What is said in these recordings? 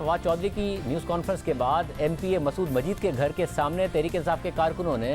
फवाद चौधरी की news conference के बाद MPA मसूद मजीद के घर के सामने तहरीक इंसाफ के कारकुनों ने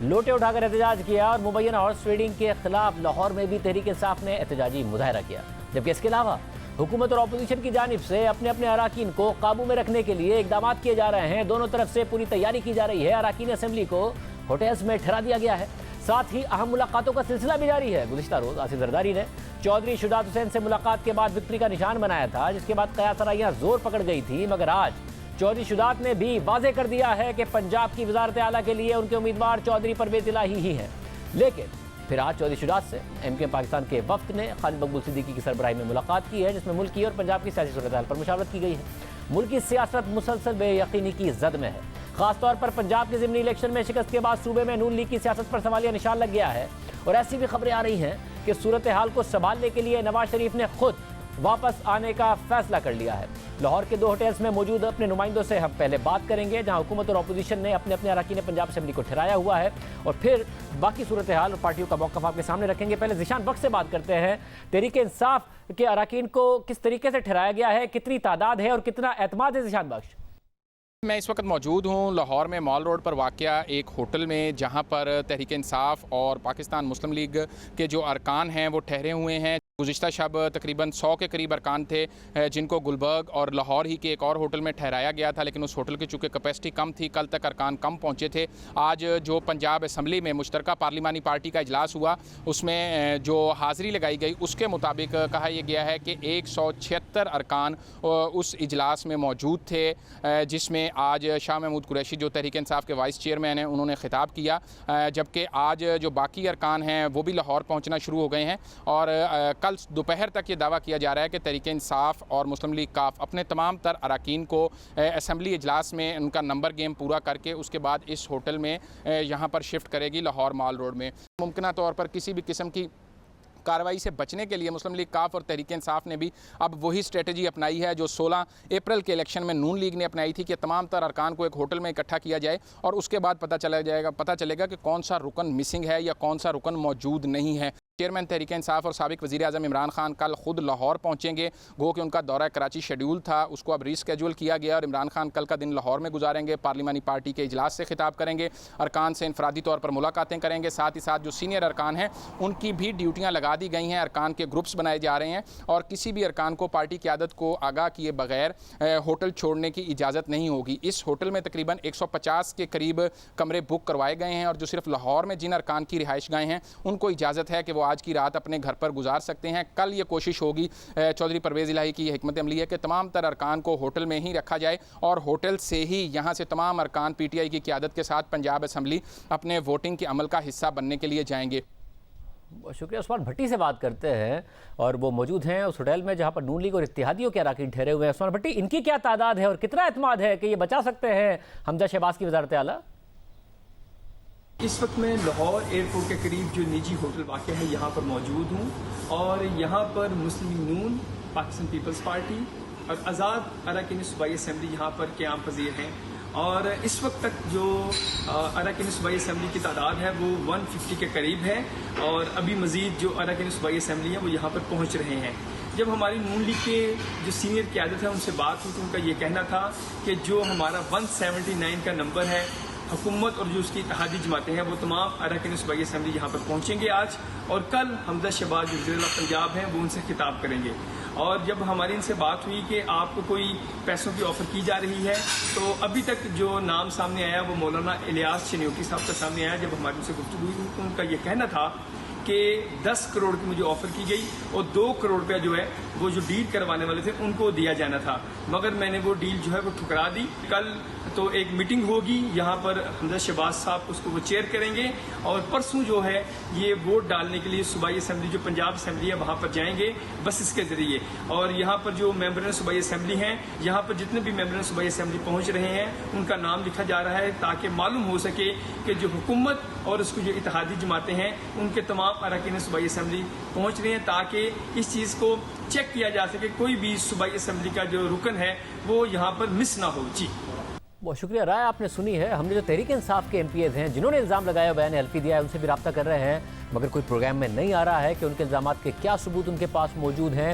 लोटे उठाकर एहतजाज किया और मुबैना हॉर्स ट्रेडिंग के खिलाफ लाहौर में भी तहरीक इंसाफ ने एहतजाजी मुजाहरा किया। जबकि इसके अलावा हुकूमत और अपोजिशन की जानिब से अपने अपने अराकीन को काबू में रखने के लिए इकदाम किए जा रहे हैं। दोनों तरफ से पूरी तैयारी की जा रही है। अराकीन असम्बली को होटल्स में ठहरा दिया गया है। साथ ही अहम मुलाकातों का सिलसिला भी जारी है। गुज़िश्ता रोज़ आसिफ जरदारी ने चौधरी शुजात हुसैन से मुलाकात के बाद विक्ट्री का निशान बनाया था, जिसके बाद कयासराइयाँ जोर पकड़ गई थी। मगर आज चौधरी शुजात ने भी वाज़ेह कर दिया है कि पंजाब की वज़ारत आला के लिए उनके उम्मीदवार चौधरी परवेज़ इलाही ही हैं। लेकिन फिर आज चौधरी शुजात से MKM पाकिस्तान के वफ्द ने खालिद मकबूल सिद्दीकी की सरबराही में मुलाकात की है, जिसमें मुल्की और पंजाब की सियासी सूरत-ए-हाल पर मुशावरत की गई है। मुल्क की सियासत मुसलसल बेयकीनी की जद में है। खासतौर पर पंजाब के ज़िमनी इलेक्शन में शिकस्त के बाद सूबे में नून लीग की सियासत पर सवालिया निशान लग गया है। और ऐसी भी खबरें आ रही हैं कि सूरत हाल को संभालने के लिए नवाज शरीफ ने खुद वापस आने का फैसला कर लिया है। लाहौर के 2 होटल्स में मौजूद अपने नुमाइंदों से हम पहले बात करेंगे, जहां हुकूमत और अपोजिशन ने अपने अपने अराकीन पंजाब असेंबली को ठहराया हुआ है, और फिर बाकी सूरत हाल और पार्टियों का मौक़िफ़ आपके सामने रखेंगे। पहले ज़ीशान बख्श से बात करते हैं। तहरीक इंसाफ के अराकीन को किस तरीके से ठहराया गया है, कितनी तादाद है और कितना एतमाद है? ज़ीशान बख्श, मैं इस वक्त मौजूद हूँ लाहौर में मॉल रोड पर वाक़या एक होटल में, जहाँ पर तहरीक इंसाफ और पाकिस्तान मुस्लिम लीग के जो अरकान हैं वो ठहरे हुए हैं। गुज़िश्ता शब तकरीबन 100 के करीब अरकान थे, जिनको गुलबर्ग और लाहौर ही के एक और होटल में ठहराया गया था, लेकिन उस होटल की चूँकि कैपेसिटी कम थी, कल तक अरकान कम पहुँचे थे। आज जो पंजाब असम्बली में मुश्तरका पार्लिमानी पार्टी का इजलास हुआ, उसमें जो हाज़िरी लगाई गई उसके मुताबिक कहा यह गया है कि 176 अरकान उस इजलास में मौजूद थे, जिसमें आज शाह महमूद कुरैशी जो तहरीक इंसाफ के वाइस चेयरमैन हैं उन्होंने खिताब किया। जबकि आज जो बाकी अरकान हैं वो भी लाहौर पहुँचना शुरू हो गए हैं। और कल दोपहर तक ये दावा किया जा रहा है कि तहरीक इंसाफ और मुस्लिम लीग काफ अपने तमाम तर अराकीन को असम्बली इजलास में उनका नंबर गेम पूरा करके उसके बाद इस होटल में यहाँ पर शिफ्ट करेगी लाहौर मॉल रोड में। मुमकिन तौर पर किसी भी किस्म की कार्रवाई से बचने के लिए मुस्लिम लीग काफ और तहरीक इंसाफ ने भी अब वही स्ट्रेटजी अपनाई है जो 16 अप्रैल के इलेक्शन में नून लीग ने अपनाई थी कि तमाम तर अरकान को एक होटल में इकट्ठा किया जाए और उसके बाद पता चलेगा कि कौन सा रुकन मिसिंग है या कौन सा रुकन मौजूद नहीं है। चेयरमैन तहरीक इंसाफ और साबिक वज़ीर आज़म इमरान खान कल खुद लाहौर पहुँचेंगे। गो कि उनका दौरा कराची शेड्यूल था, उसको अब रीस्केड्यूल किया गया और इमरान खान कल का दिन लाहौर में गुजारेंगे। पार्लिमानी पार्टी के इजलास से खिताब करेंगे, अरकान से इनफरादी तौर पर मुलाकातें करेंगे। साथ ही साथ जो सीनियर अरकान हैं उनकी भी ड्यूटियाँ लगा दी गई हैं। अरकान के ग्रुप्स बनाए जा रहे हैं और किसी भी अरकान को पार्टी क़यादत को आगाह किए बगैर होटल छोड़ने की इजाज़त नहीं होगी। इस होटल में तकरीबन 150 के करीब कमरे बुक करवाए गए हैं और जो सिर्फ लाहौर में जिन अरकान की रिहाइश गाहें हैं उनको इजाज़त है कि वो आज की रात अपने घर पर गुजार सकते हैं। कल ये कोशिश होगी चौधरी परवेज़ इलाही की हिकमत अमली है कि तमाम तर अरकान को होटल में ही रखा जाए और होटल से ही यहाँ से तमाम अरकान PTI की क़यादत के साथ पंजाब असम्बली अपने वोटिंग के अमल का हिस्सा बनने के लिए जाएंगे। शुक्रिया। उस्मान भट्टी से बात करते हैं और वो मौजूद हैं उस होटल में जहाँ पर नून लीग और इत्तेहादियों के अरकान ठहरे हुए हैं। उस्मान भट्टी, इनकी क्या तादाद है और कितना एतमाद है कि ये बचा सकते हैं हमजा शहबाज की वज़ारत आला? इस वक्त मैं लाहौर एयरपोर्ट के करीब जो निजी होटल वाक़ है यहाँ पर मौजूद हूँ और यहाँ पर मुस्लिम नून, पाकिस्तान पीपल्स पार्टी और आज़ाद अरकान सूबाई असम्बली यहाँ पर क़याम पज़ीर हैं। और इस वक्त तक जो अरकान सूबाई असम्बली की तादाद है वो 150 के करीब है और अभी मज़ीद जो अरकान सूबाई असम्बली है वो यहाँ पर पहुँच रहे हैं। जब हमारी नून लीग के जो सीनियर क़यादत है उनसे बात हुई तो उनका ये कहना था कि जो हमारा 179 का नंबर है, हुकूमत और जो उसकी इत्तेहादी जमातें हैं वो तमाम अरकान सूबाई असम्बली यहाँ पर पहुँचेंगे आज, और कल हमजा शहबाज जो वज़ीर पंजाब हैं वो उनसे खिताब करेंगे। और जब हमारी इनसे बात हुई कि आपको कोई पैसों की ऑफ़र की जा रही है, तो अभी तक जो नाम सामने आया वो मौलाना इलियास चनियोटी साहब का सामने आया। जब हमारी उनसे गुफ्तगू हुई तो उनका ये कहना था कि 10 करोड़ की मुझे ऑफ़र की गई और 2 करोड़ रुपया जो है वो जो डील करवाने वाले थे उनको दिया जाना था, मगर मैंने वो डील जो है वो ठुकरा दी। कल तो एक मीटिंग होगी यहाँ पर, हमजा शहबाज साहब उसको वो चेयर करेंगे और परसों जो है ये वोट डालने के लिए सूबाई असम्बली जो पंजाब असम्बली है वहाँ पर जाएंगे बस इसके ज़रिए। और यहाँ पर जो मेंबर सूबाई असम्बली हैं, यहाँ पर जितने भी मेंबर सूबाई असम्बली पहुँच रहे हैं उनका नाम लिखा जा रहा है ताकि मालूम हो सके कि जो हुकूमत और उसको जो इत्तेहादी जमातें हैं उनके तमाम अरकान सूबाई असम्बली पहुँच रहे हैं ताकि इस चीज़ को चेक किया जा सके कोई भी सूबाई असम्बली का जो रुकन है वो यहाँ पर मिस ना हो। जी बहुत शुक्रिया। राय आपने सुनी है। हमने जो तहरीक इंसाफ के MPAs हैं जिन्होंने इल्ज़ाम लगाया, बयान हल्फी दिया है, उनसे भी रब्ता कर रहे हैं, मगर कोई प्रोग्राम में नहीं आ रहा है कि उनके इल्ज़ामात के क्या सबूत उनके पास मौजूद हैं।